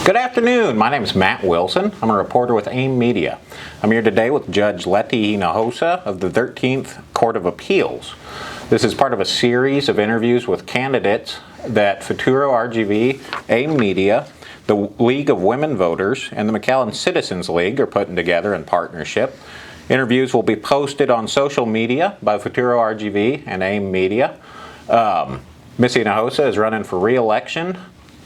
Good afternoon. My name is Matt Wilson. I'm a reporter with AIM Media. I'm here today with Judge Letty Hinojosa of the 13th Court of Appeals. This is part of a series of interviews with candidates that Futuro RGV, AIM Media, the League of Women Voters, and the McAllen Citizens League are putting together in partnership. Interviews will be posted on social media by Futuro RGV and AIM Media. Ms. Hinojosa is running for re-election.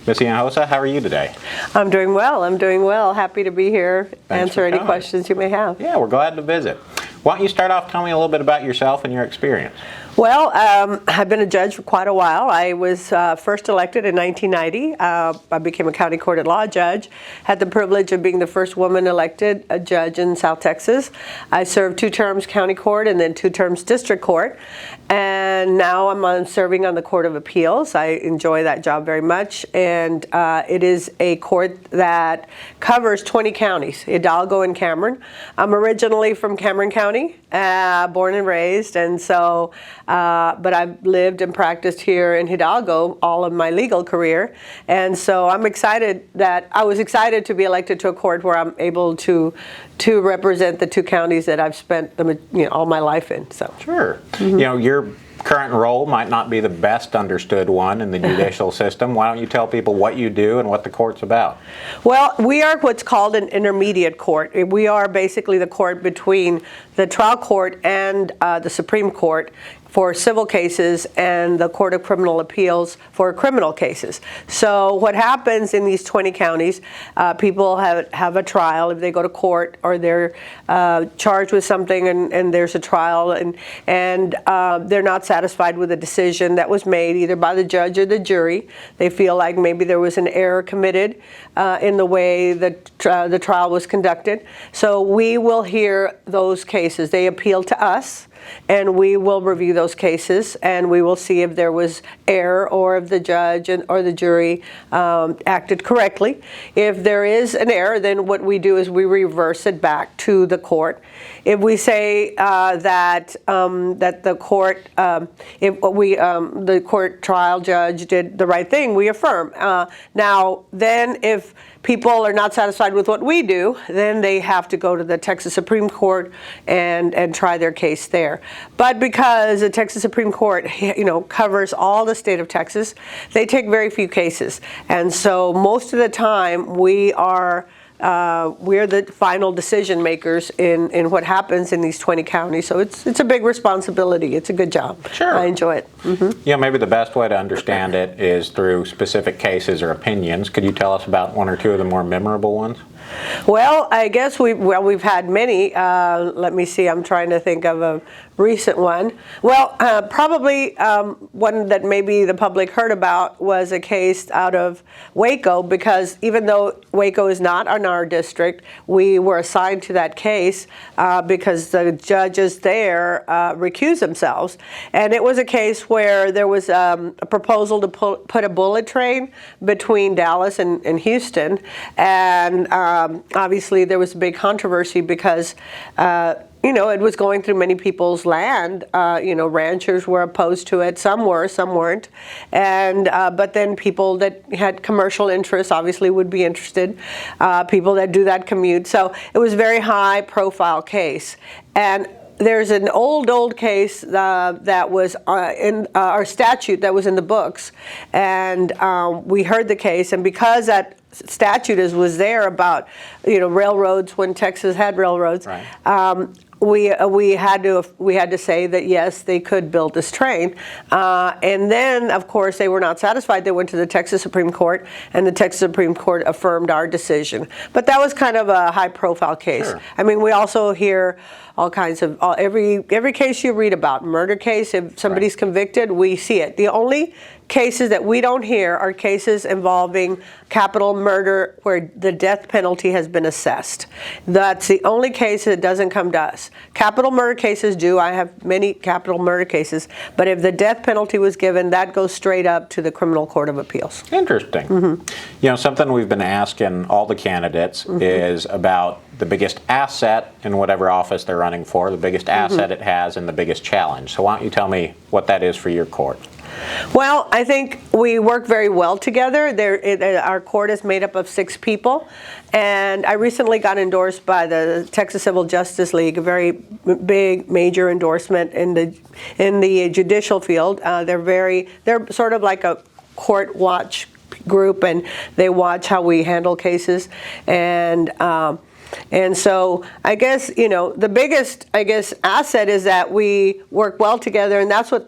Ms. Hinojosa, how are you today? I'm doing well. Happy to be here. Answer any questions you may have. Yeah, we're glad to visit. Why don't you start off telling me a little bit about yourself and your experience? Well, I've been a judge for quite a while. I was first elected in 1990. I became a county court at law judge. Had the privilege of being the first woman elected a judge in South Texas. I served 2 terms county court and then 2 terms district court. And now I'm serving on the Court of Appeals. I enjoy that job very much. And it is a court that covers 20 counties, Hidalgo and Cameron. I'm originally from Cameron County, born and raised. And so, but I've lived and practiced here in Hidalgo all of my legal career. And so I was excited to be elected to a court where I'm able to represent the 2 counties that I've spent all my life in. So sure. Mm-hmm. Your current role might not be the best understood one in the judicial system. Why don't you tell people what you do and what the court's about? Well, we are what's called an intermediate court. We are basically the court between the trial court and the Supreme Court for civil cases and the Court of Criminal Appeals for criminal cases. So what happens in these 20 counties, people have a trial if they go to court, or they're charged with something and there's a trial, and they're not satisfied with a decision that was made either by the judge or the jury. They feel like maybe there was an error committed in the way that the trial was conducted. So we will hear those cases. They appeal to us, and we will review those cases, and we will see if there was error or if the judge or the jury acted correctly. If there is an error, then what we do is we reverse it back to the court. If we say that the court, the court trial judge did the right thing, we affirm. Now, then if people are not satisfied with what we do, then they have to go to the Texas Supreme Court and try their case there. But because the Texas Supreme Court, covers all the state of Texas, they take very few cases. And so most of the time we're the final decision makers in what happens in these 20 counties. So it's a big responsibility. It's a good job. Sure. I enjoy it. Mm-hmm. Maybe the best way to understand it is through specific cases or opinions. Could you tell us about 1 or 2 of the more memorable ones? Well, I guess we've had many. Let me see. I'm trying to think of a recent one. Well, probably one that maybe the public heard about was a case out of Waco, because even though Waco is not in our district, we were assigned to that case because the judges there recused themselves. And it was a case where there was a proposal to put a bullet train between Dallas and Houston. And obviously there was a big controversy because it was going through many people's land. Ranchers were opposed to it. Some were, some weren't. And but then people that had commercial interests obviously would be interested. People that do that commute. So it was a very high profile case. And there's an old case that was in our statute that was in the books. And we heard the case. And because that statute was there about railroads when Texas had railroads, right. We had to say that yes, they could build this train, and then of course they were not satisfied. They went to the Texas Supreme Court, and the Texas Supreme Court affirmed our decision. But that was kind of a high-profile case. Sure. I mean, we also hear all kinds of every case you read about, murder case. If somebody's convicted, we see it. The only cases that we don't hear are cases involving capital murder where the death penalty has been assessed. That's the only case that doesn't come to us. Capital murder cases do. I have many capital murder cases. But if the death penalty was given, that goes straight up to the Criminal Court of Appeals. Interesting. Mm-hmm. Something we've been asking all the candidates is about the biggest asset in whatever office they're running for, the biggest asset it has, and the biggest challenge. So why don't you tell me what that is for your court? Well, I think we work very well together. Our court is made up of 6 people, and I recently got endorsed by the Texas Civil Justice League, a very big, major endorsement in the judicial field. They're sort of like a court watch group, and they watch how we handle cases, and so I guess, the biggest, asset is that we work well together, and that's what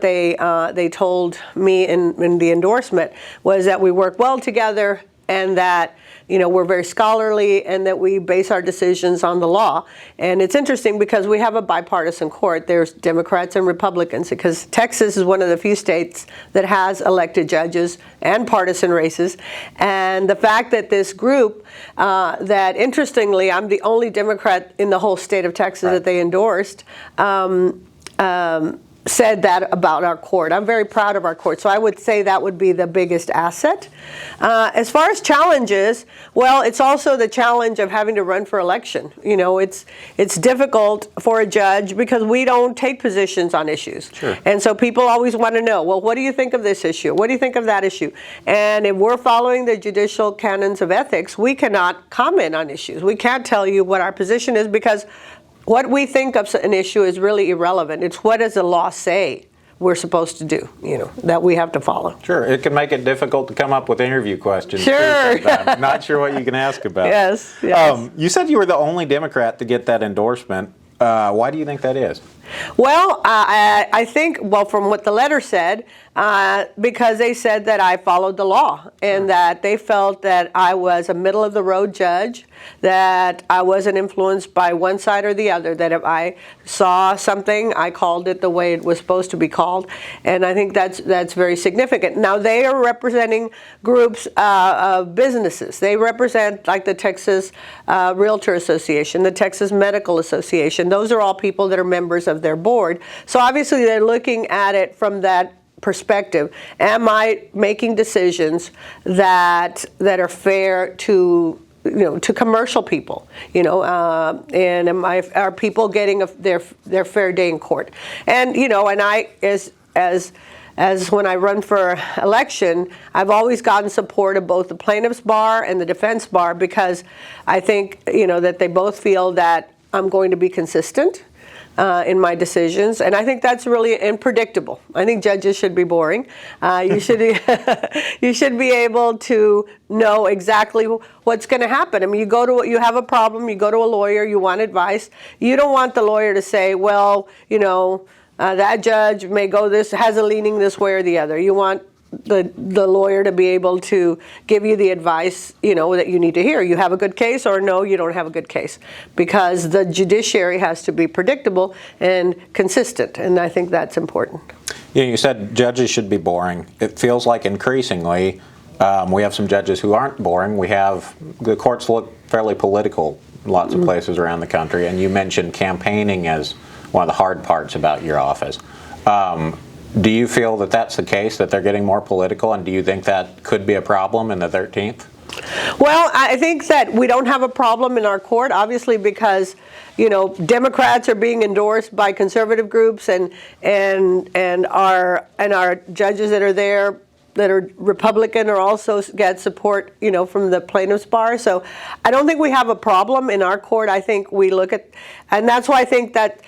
they told me in the endorsement, was that we work well together, and that we're very scholarly, and that we base our decisions on the law. And it's interesting because we have a bipartisan court. There's Democrats and Republicans, because Texas is one of the few states that has elected judges and partisan races. And the fact that this group, that interestingly, I'm the only Democrat in the whole state of Texas that they endorsed, said that about our court. I'm very proud of our court. So I would say that would be the biggest asset. As far as challenges, well, it's also the challenge of having to run for election. It's difficult for a judge because we don't take positions on issues. Sure. And so people always want to know, well, what do you think of this issue? What do you think of that issue? And if we're following the judicial canons of ethics, we cannot comment on issues. We can't tell you what our position is, because what we think of an issue is really irrelevant. It's what does the law say we're supposed to do, that we have to follow. Sure, it can make it difficult to come up with interview questions. Sure. Not sure what you can ask about. Yes. You said you were the only Democrat to get that endorsement. Why do you think that is? Well, I think, from what the letter said, because they said that I followed the law, and that they felt that I was a middle-of-the-road judge, that I wasn't influenced by one side or the other, that if I saw something, I called it the way it was supposed to be called, and I think that's very significant. Now, they are representing groups of businesses. They represent, like, the Texas Realtor Association, the Texas Medical Association. Those are all people that are members of their board. So obviously they're looking at it from that perspective. Am I making decisions that are fair to to commercial people, and are people getting their fair day in court? And and I, as when I run for election, I've always gotten support of both the plaintiff's bar and the defense bar, because I think that they both feel that I'm going to be consistent in my decisions, and I think that's really unpredictable. I think judges should be boring. You should be able to know exactly what's going to happen. I mean, you have a problem, you go to a lawyer, you want advice. You don't want the lawyer to say, well, that judge has a leaning this way or the other. You want the lawyer to be able to give you the advice, that you need to hear. You have a good case, or no, you don't have a good case, because the judiciary has to be predictable and consistent, and I think that's important. Yeah, you said judges should be boring. It feels like increasingly we have some judges who aren't boring. The courts look fairly political in lots of places around the country, and you mentioned campaigning as one of the hard parts about your office. Do you feel that that's the case, that they're getting more political, and do you think that could be a problem in the 13th? Well, I think that we don't have a problem in our court, obviously, because Democrats are being endorsed by conservative groups, and our judges that are there that are Republican are also get support, from the plaintiff's bar. So I don't think we have a problem in our court. I think we look at, and that's why I think that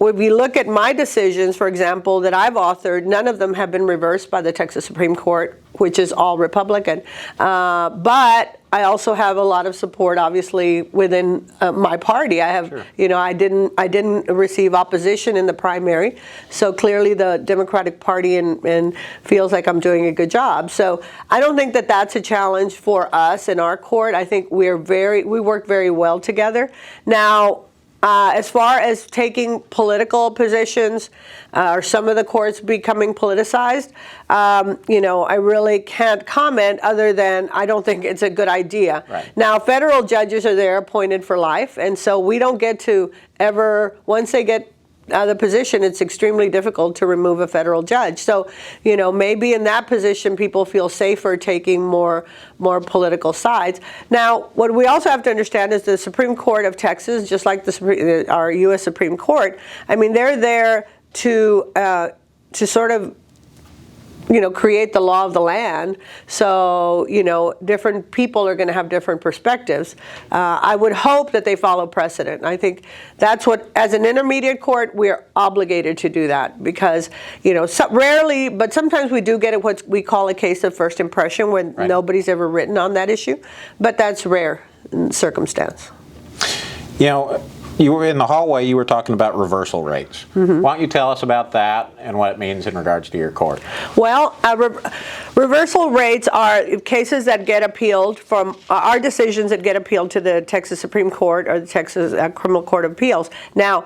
if you look at my decisions, for example, that I've authored, none of them have been reversed by the Texas Supreme Court, which is all Republican. But I also have a lot of support, obviously, within my party. I have, Sure. I didn't receive opposition in the primary, so clearly the Democratic Party and feels like I'm doing a good job. So I don't think that that's a challenge for us in our court. I think we work very well together. Now, as far as taking political positions, or some of the courts becoming politicized, I really can't comment other than I don't think it's a good idea. Right. Now, federal judges are there appointed for life, and so we don't get to ever, once they get the position, it's extremely difficult to remove a federal judge. So, maybe in that position, people feel safer taking more political sides. Now, what we also have to understand is the Supreme Court of Texas, just like our U.S. Supreme Court, I mean, they're there to sort of create the law of the land. So, different people are going to have different perspectives. I would hope that they follow precedent. I think that's what, as an intermediate court, we are obligated to do that because, rarely, but sometimes we do get what we call a case of first impression when nobody's ever written on that issue. But that's rare circumstance. You were in the hallway, you were talking about reversal rates. Why don't you tell us about that and what it means in regards to your court? Well, reversal rates are cases that get appealed from, our decisions that get appealed to the Texas Supreme Court or the Texas Criminal Court of Appeals. Now,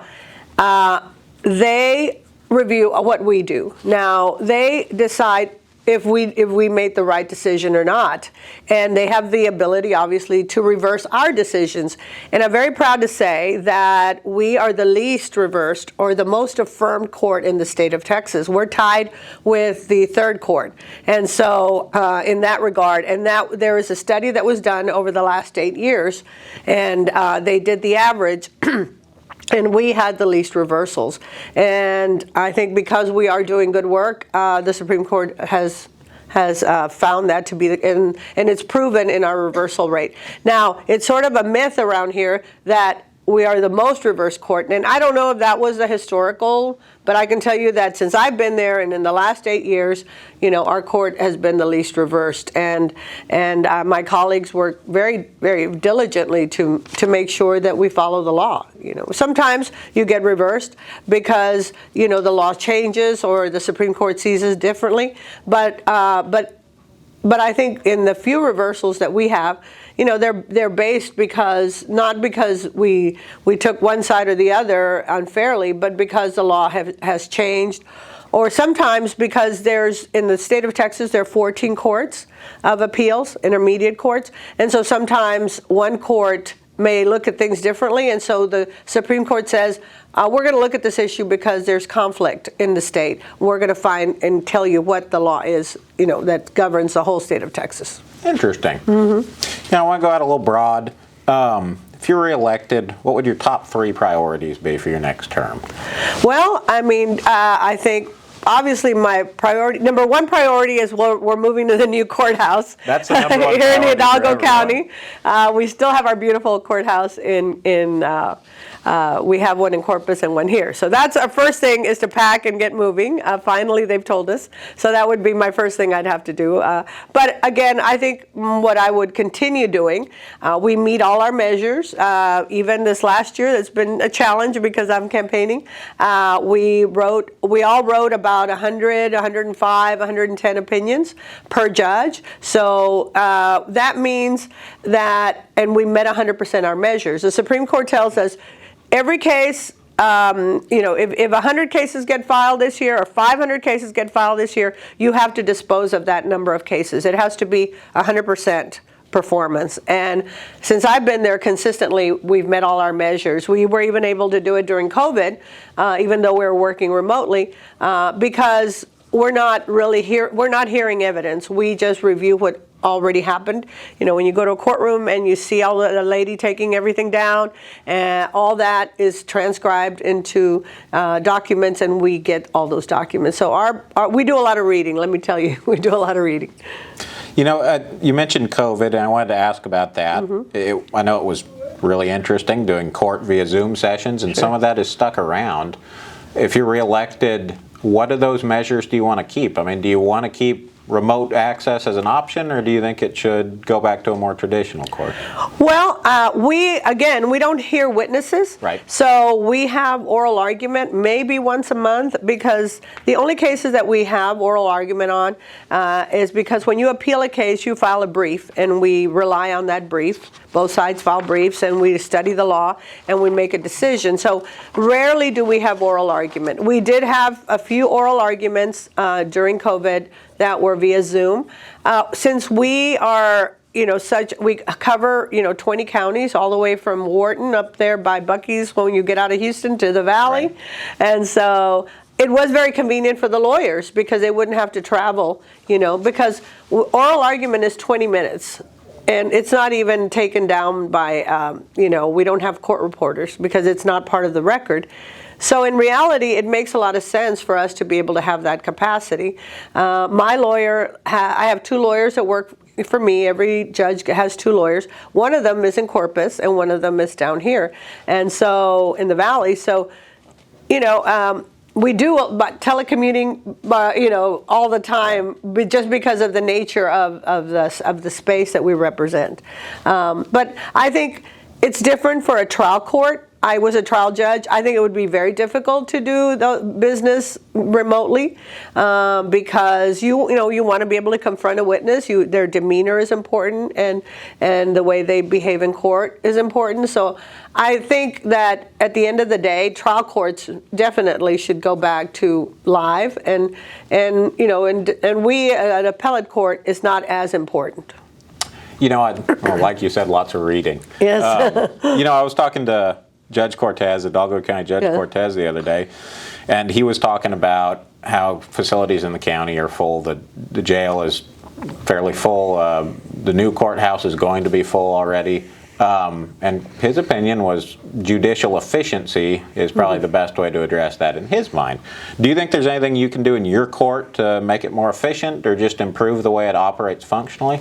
they review what we do. Now, they decide if we made the right decision or not. And they have the ability, obviously, to reverse our decisions. And I'm very proud to say that we are the least reversed or the most affirmed court in the state of Texas. We're tied with the third court. And so in that regard, and that there is a study that was done over the last 8 years, and they did the average. And we had the least reversals. And I think because we are doing good work, the Supreme Court has found that to be, and it's proven in our reversal rate. Now, it's sort of a myth around here that we are the most reversed court. And I don't know if that was a historical, but I can tell you that since I've been there and in the last 8 years, our court has been the least reversed. And my colleagues work very, very diligently to make sure that we follow the law. Sometimes you get reversed because, the law changes or the Supreme Court sees it differently. But I think in the few reversals that we have, they're based not because we took one side or the other unfairly, but because the law has changed, or sometimes because in the state of Texas, there are 14 courts of appeals, intermediate courts, and so sometimes one court may look at things differently, and so the Supreme Court says, we're going to look at this issue because there's conflict in the state. We're going to find and tell you what the law is, that governs the whole state of Texas. Interesting. I want to go out a little broad. If you're reelected, what would your top 3 priorities be for your next term? Well, I think obviously my number one priority is we're moving to the new courthouse. That's the number one here in priority Hidalgo for County. We still have our beautiful courthouse we have one in Corpus and one here. So that's our first thing, is to pack and get moving. Finally, they've told us. So that would be my first thing I'd have to do. But again, I think what I would continue doing, we meet all our measures. Even this last year, that's been a challenge because I'm campaigning. We all wrote about 100, 105, 110 opinions per judge. So that means that, and we met 100% our measures. The Supreme Court tells us every case, if 100 cases get filed this year or 500 cases get filed this year, you have to dispose of that number of cases. It has to be 100% performance. And since I've been there consistently, we've met all our measures. We were even able to do it during COVID, even though we were working remotely, because we're not hearing evidence. We just review what already happened. When you go to a courtroom and you see all the lady taking everything down, and all that is transcribed into documents, and we get all those documents. So we do a lot of reading. Let me tell you, we do a lot of reading. You mentioned COVID, and I wanted to ask about that. I know it was really interesting doing court via Zoom sessions, and some of that is stuck around. If you're reelected, what of those measures do you want to keep? Do you want to keep remote access as an option, or do you think it should go back to a more traditional court? Well, we don't hear witnesses. Right. So we have oral argument maybe once a month, because the only cases that we have oral argument on is because when you appeal a case, you file a brief, and we rely on that brief. Both sides file briefs, and we study the law, and we make a decision. So rarely do we have oral argument. We did have a few oral arguments during COVID that were via Zoom. Since we are, we cover, 20 counties all the way from Wharton up there by Buc-ee's when you get out of Houston to the Valley. Right. And so it was very convenient for the lawyers because they wouldn't have to travel, because oral argument is 20 minutes. And it's not even taken down by, we don't have court reporters because it's not part of the record. So in reality, it makes a lot of sense for us to be able to have that capacity. My lawyer, I have two lawyers that work for me. Every judge has two lawyers. One of them is in Corpus, and one of them is down here, and so in the Valley. So, we do telecommuting, all the time, just because of the nature of the space that we represent. But I think it's different for a trial court. I was a trial judge. I think it would be very difficult to do the business remotely because you want to be able to confront a witness. Their demeanor is important, and the way they behave in court is important. So I think that at the end of the day, trial courts definitely should go back to live, and we at appellate court is not as important. Like you said, lots of reading. Yes. I was talking to Judge Cortez, the Hidalgo County Judge Cortez, the other day, and he was talking about how facilities in the county are full. The jail is fairly full. The new courthouse is going to be full already. And his opinion was judicial efficiency is probably the best way to address that in his mind. Do you think there's anything you can do in your court to make it more efficient or just improve the way it operates functionally?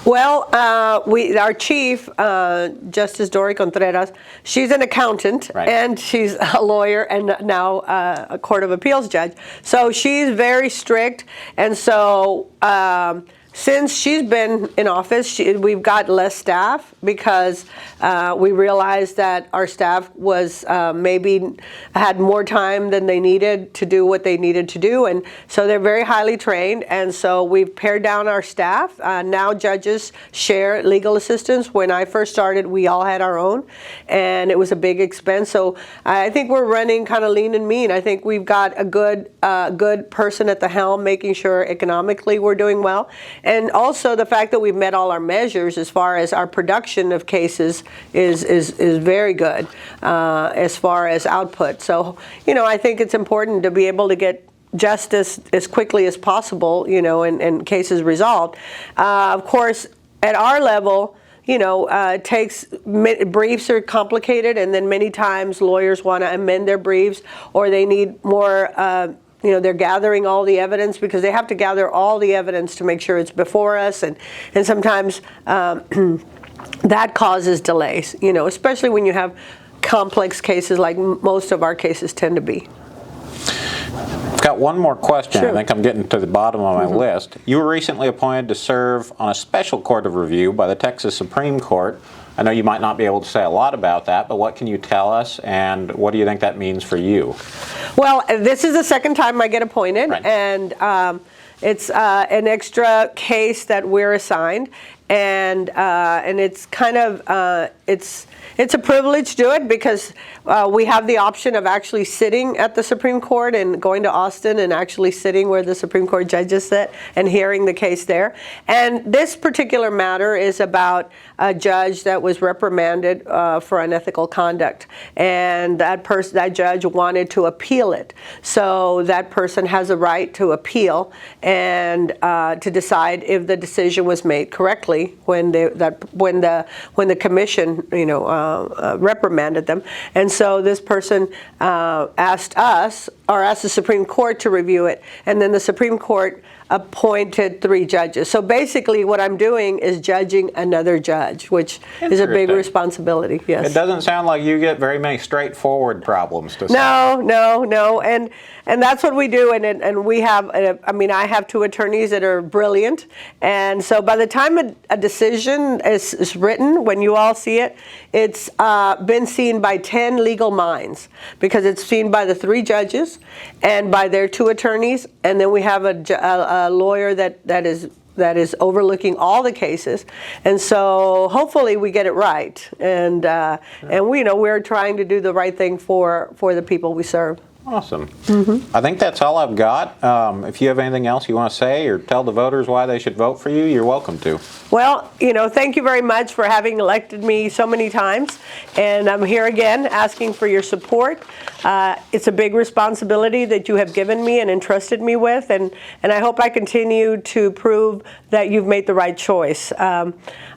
Well, our chief, Justice Dory Contreras, she's an accountant, right, and she's a lawyer and now a Court of Appeals judge. So she's very strict, and so since she's been in office, we've got less staff because we realized that our staff was maybe had more time than they needed to do what they needed to do, and so they're very highly trained, and so we've pared down our staff. Now judges share legal assistants. When I first started, we all had our own, and it was a big expense. So I think we're running kind of lean and mean. I think we've got a good person at the helm, making sure economically we're doing well. And also the fact that we've met all our measures as far as our production of cases is very good as far as output. So, I think it's important to be able to get justice as quickly as possible, and cases resolved. Of course, at our level, it takes, briefs are complicated, and then many times lawyers want to amend their briefs, or they need more they're gathering all the evidence because they have to gather all the evidence to make sure it's before us, and sometimes that causes delays, especially when you have complex cases like most of our cases tend to be. I've got one more question. Sure. I think I'm getting to the bottom of my list. You were recently appointed to serve on a special court of review by the Texas Supreme Court. I know you might not be able to say a lot about that, but what can you tell us, and what do you think that means for you? Well, this is the second time I get appointed, right, and it's an extra case that we're assigned, and it's kind of it's a privilege to do it because we have the option of actually sitting at the Supreme Court and going to Austin and actually sitting where the Supreme Court judges sit and hearing the case there. And this particular matter is about a judge that was reprimanded for unethical conduct, and that judge wanted to appeal it. So that person has a right to appeal and to decide if the decision was made correctly when the commission reprimanded them. And so this person asked the Supreme Court to review it, and then the Supreme Court appointed 3 judges. So basically what I'm doing is judging another judge, which is a big responsibility. Yes. It doesn't sound like you get very many straightforward problems to solve. No. And that's what we do. And we have, I have 2 attorneys that are brilliant. And so by the time a decision is written, when you all see it, it's been seen by 10 legal minds, because it's seen by the 3 judges and by their 2 attorneys. And then we have a lawyer that is overlooking all the cases, and so hopefully we get it right, and we're trying to do the right thing for the people we serve. Awesome. I think that's all I've got. If you have anything else you want to say or tell the voters why they should vote for you, you're welcome to. Well, thank you very much for having elected me so many times, and I'm here again asking for your support. It's a big responsibility that you have given me and entrusted me with, and I hope I continue to prove that you've made the right choice.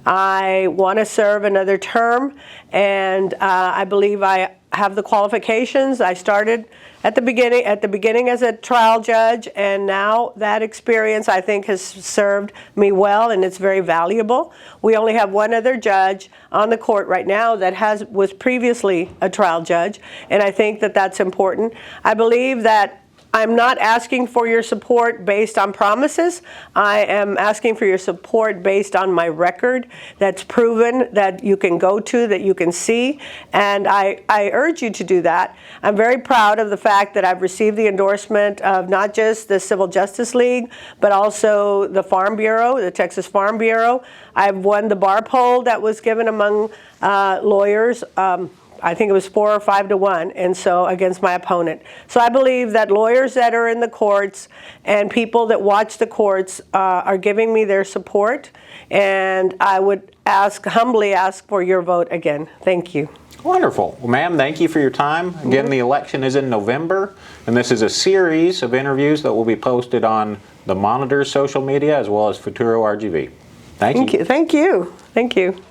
I want to serve another term, and I believe I have the qualifications. I started at the beginning as a trial judge, and now that experience I think has served me well, and it's very valuable. We only have one other judge on the court right now that was previously a trial judge, and I think that that's important. I believe that I'm not asking for your support based on promises. I am asking for your support based on my record that's proven, that you can go to, that you can see, and I urge you to do that. I'm very proud of the fact that I've received the endorsement of not just the Civil Justice League, but also the Farm Bureau, the Texas Farm Bureau. I've won the bar poll that was given among lawyers. I think it was 4 or 5 to 1, and so against my opponent. So I believe that lawyers that are in the courts and people that watch the courts are giving me their support, and I would humbly ask for your vote again. Thank you. Wonderful. Well, ma'am, thank you for your time. Again, the election is in November, and this is a series of interviews that will be posted on the Monitor's social media as well as Futuro RGV. Thank you. Thank you. Thank you.